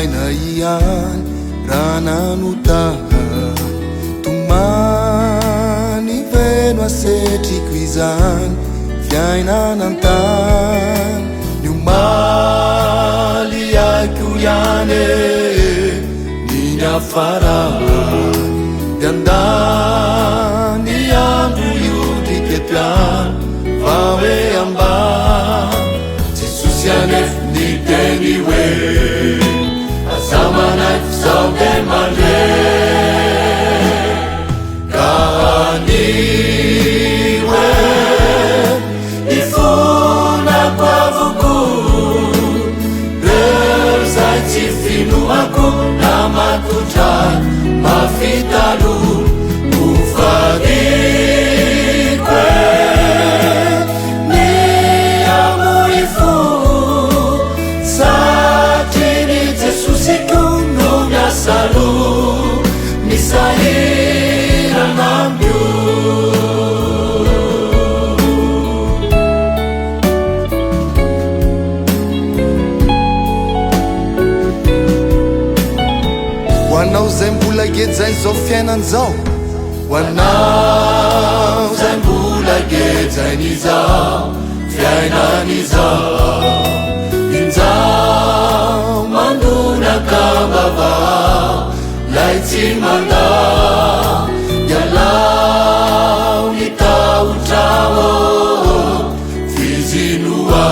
aina iany rananutaha tomany veno asetriko izany fiainanantany niomaly aiko iane niny afarany diandany andro iotry kepiany va hoe ambany Jesosy anefa niteny hoe azamanaiko zao de mande ka aniwe ifonako avoko reo zay tsy finoako na matotray mafitalo hofariko ny amoifo satria ny Jesosiko no miasalo misahirana amio ho anao zay mbola gejainy zao fiainan zao ho anao zay mbola gejainy izao fiainan izao inzao mandonaka vavao lay tsy mandao ialao ny taotrao fizinoa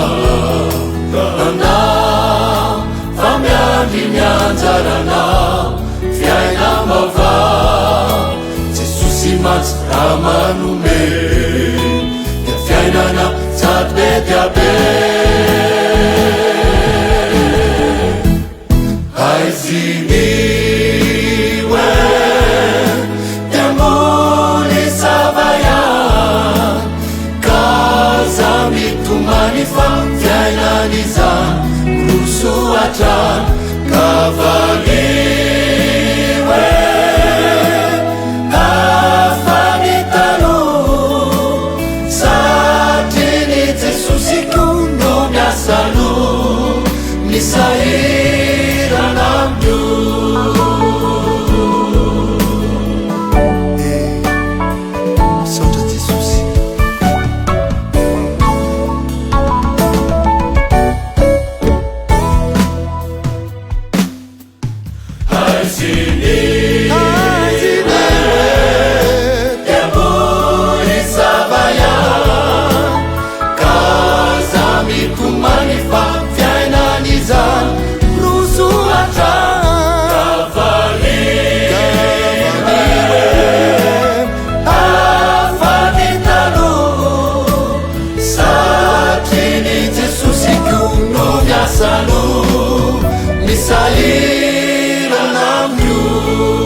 anao fa miandry ny anjaranao fiaina mavao Jesosy matsy raha manome dia fiainana sady be dia be aiziny hoe dia mboly savaiany ka za mitomany fa fiainany izany rosoatrany kavaly misahirana amio misaotra Jesosy aiziny dia mboly savaiany ka za mitomany fa misahirana amio